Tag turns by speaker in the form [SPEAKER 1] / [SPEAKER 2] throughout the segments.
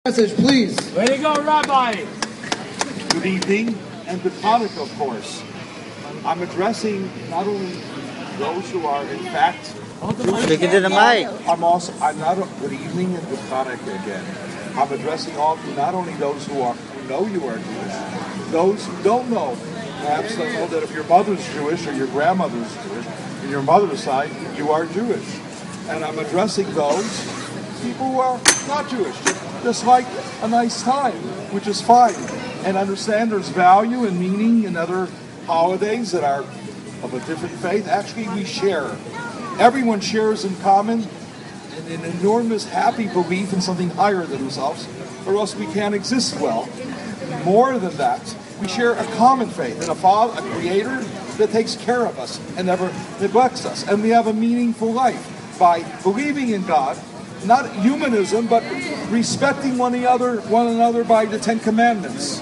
[SPEAKER 1] Message, please.
[SPEAKER 2] Way to go, Rabbi.
[SPEAKER 3] Good evening, and good Chanukah, of course. I'm addressing not only those who are, in fact,
[SPEAKER 4] Speak into the mic.
[SPEAKER 3] Good evening and good Chanukah again. I'm addressing not only those who know you are Jewish, those who don't know. Perhaps don't know that if your mother's Jewish or your grandmother's Jewish, on your mother's side, you are Jewish. And I'm addressing those people who are not Jewish, just like a nice time, which is fine. And understand there's value and meaning in other holidays that are of a different faith. Actually, we share. Everyone shares in common an enormous happy belief in something higher than themselves, or else we can't exist well. More than that, we share a common faith in a Father, a Creator that takes care of us and never neglects us. And we have a meaningful life by believing in God, not humanism, but respecting one another by the Ten Commandments.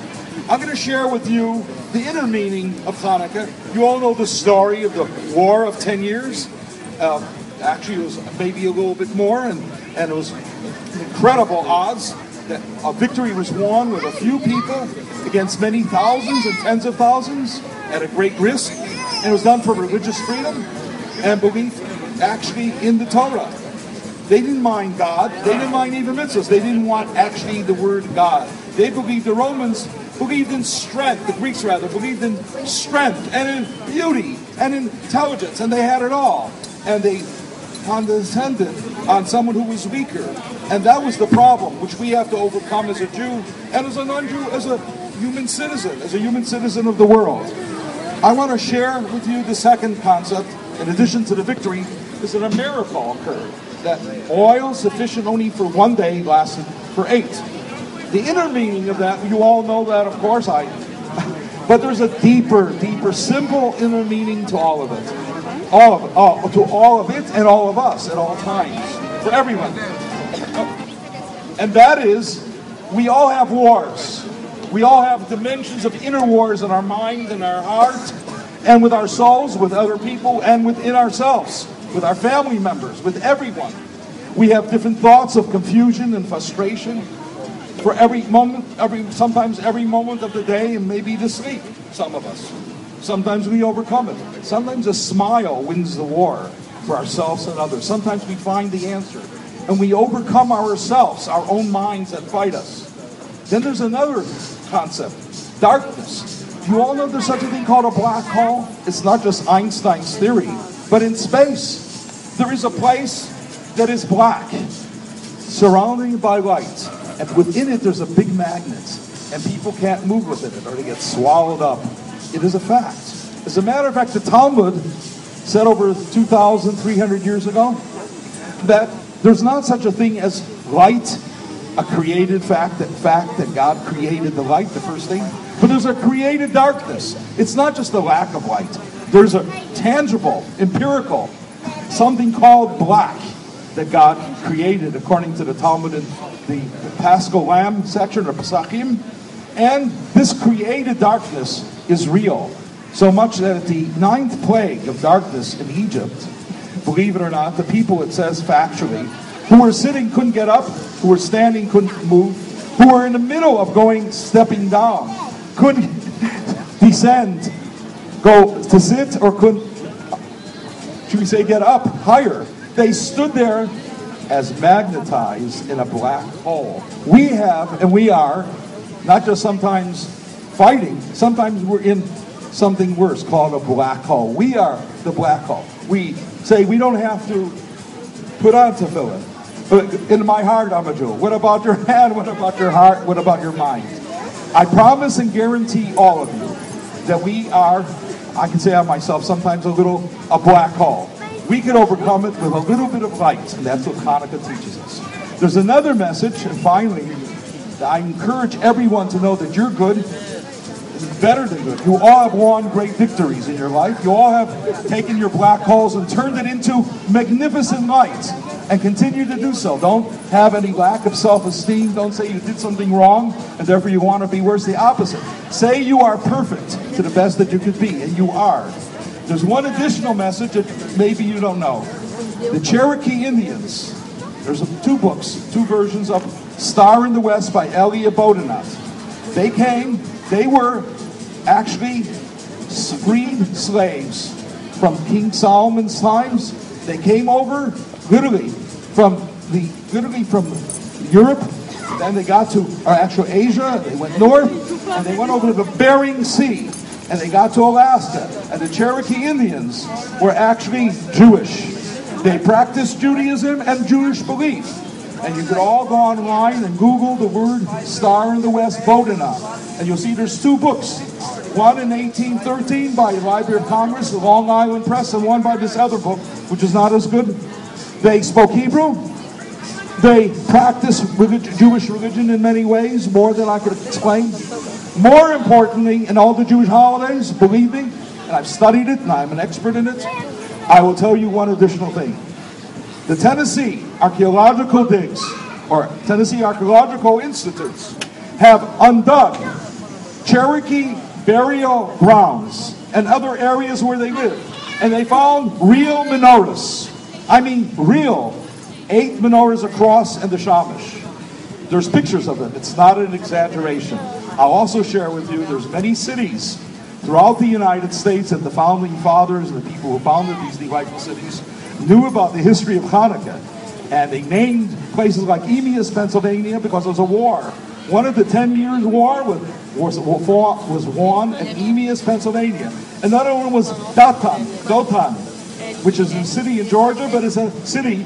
[SPEAKER 3] I'm going to share with you the inner meaning of Chanukah. You all know the story of the War of 10 Years. Actually, it was maybe a little bit more, and it was incredible odds that a victory was won with a few people against many thousands and tens of thousands at a great risk. And it was done for religious freedom and belief actually in the Torah. They didn't mind God. They didn't mind even mitzvahs. They didn't want actually the word God. They believed, the Romans believed in strength, the Greeks rather, believed in strength and in beauty and in intelligence, and they had it all. And they condescended on someone who was weaker. And that was the problem, which we have to overcome as a Jew and as a non-Jew, as a human citizen of the world. I want to share with you the second concept. In addition to the victory, is that a miracle occurred. That oil sufficient only for one day lasted for 8. The inner meaning of that, you all know that, of course, but there's a deeper, simple inner meaning to all of it. To all of it and all of us at all times. For everyone. And that is, we all have wars. We all have dimensions of inner wars in our mind and our heart, and with our souls, with other people, and within ourselves. With our family members, with everyone. We have different thoughts of confusion and frustration for every moment, sometimes every moment of the day, and maybe to sleep, some of us. Sometimes we overcome it. Sometimes a smile wins the war for ourselves and others. Sometimes we find the answer, and we overcome ourselves, our own minds that fight us. Then there's another concept, darkness. You all know there's such a thing called a black hole? It's not just Einstein's theory. But in space, there is a place that is black, surrounded by light. And within it, there's a big magnet. And people can't move within it, or they get swallowed up. It is a fact. As a matter of fact, the Talmud said over 2,300 years ago that there's not such a thing as light, a created fact that God created the light, the first thing. But there's a created darkness. It's not just the lack of light. There's a tangible, empirical, something called black that God created according to the Talmud in the Paschal Lamb section, or Pesachim. And this created darkness is real. So much that at the 9th plague of darkness in Egypt, believe it or not, the people, it says factually, who were sitting couldn't get up, who were standing couldn't move, who were in the middle of stepping down, couldn't descend, go to sit, or couldn't, should we say, get up higher. They stood there as magnetized in a black hole. We have, and we are, not just sometimes fighting, sometimes we're in something worse called a black hole. We are the black hole. We say we don't have to put on tefillin. But in my heart, I'm a Jew. What about your hand? What about your heart? What about your mind? I promise and guarantee all of you that we are, I can say of myself, sometimes a black hole. We can overcome it with a little bit of light, and that's what Chanukah teaches us. There's another message, and finally, I encourage everyone to know that you're good, better than good. You all have won great victories in your life. You all have taken your black holes and turned it into magnificent light, and continue to do so. Don't have any lack of self-esteem. Don't say you did something wrong, and therefore you want to be worse. The opposite. Say you are perfect to the best that you could be, and you are. There's one additional message that maybe you don't know. The Cherokee Indians, there's two books, two versions of Star in the West by Elia Bodenat. They were actually freed slaves from King Solomon's times. They came over literally from Europe. Then they got to actual Asia. They went north, and they went over to the Bering Sea, and they got to Alaska. And the Cherokee Indians were actually Jewish. They practiced Judaism and Jewish belief. And you could all go online and Google the word Star in the West, Bodenat. And you'll see there's two books. One in 1813 by the Library of Congress, the Long Island Press, and one by this other book, which is not as good. They spoke Hebrew. They practiced Jewish religion in many ways, more than I could explain. More importantly, in all the Jewish holidays, believe me, and I've studied it, and I'm an expert in it, I will tell you one additional thing. The Tennessee Archaeological Digs, or Tennessee Archaeological Institutes, have undug Cherokee burial grounds and other areas where they live. And they found real menorahs. I mean real 8 menorahs across in the Shamash. There's pictures of them. It's not an exaggeration. I'll also share with you there's many cities throughout the United States that the founding fathers and the people who founded these delightful cities knew about the history of Chanukah. And they named places like Emeus, Pennsylvania, because there was a war. One of the 10 Years' War was won in Emeus, Pennsylvania. Another one was Dothan, which is a city in Georgia, but it's a city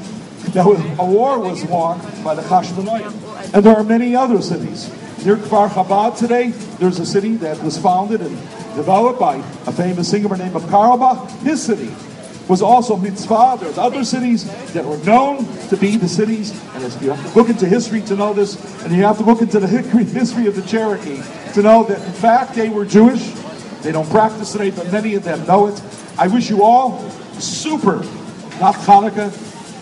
[SPEAKER 3] that a war was won by the Hashmonaim. And there are many other cities. Near Kfar Chabad today, there's a city that was founded and developed by a famous singer by the name of Karlbach. His city was also Mitzvah. There's other cities that were known to be the cities, and you have to look into history to know this, and you have to look into the history of the Cherokee to know that in fact they were Jewish. They don't practice today, but many of them know it. I wish you all super, not Chanukah,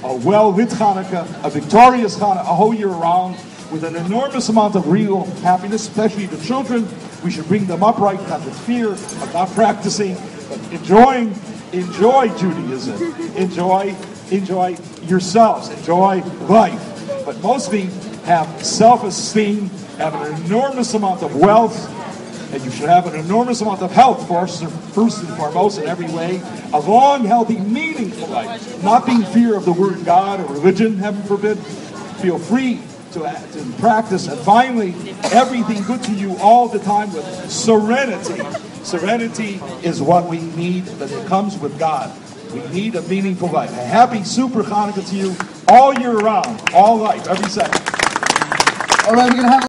[SPEAKER 3] a well-lit Chanukah, a victorious Chanukah, a whole year round, with an enormous amount of real happiness, especially the children. We should bring them upright, not with fear of not practicing, but enjoy Judaism, enjoy yourselves, enjoy life, but mostly have self-esteem, have an enormous amount of wealth, and you should have an enormous amount of health first and foremost in every way, a long, healthy, meaningful life, not being fear of the word God or religion, heaven forbid. Feel free to practice, and finally, everything good to you all the time with serenity. Serenity is what we need, but it comes with God. We need a meaningful life. A happy Super Chanukah to you all year round, all life, every second.
[SPEAKER 1] All right, we're going to have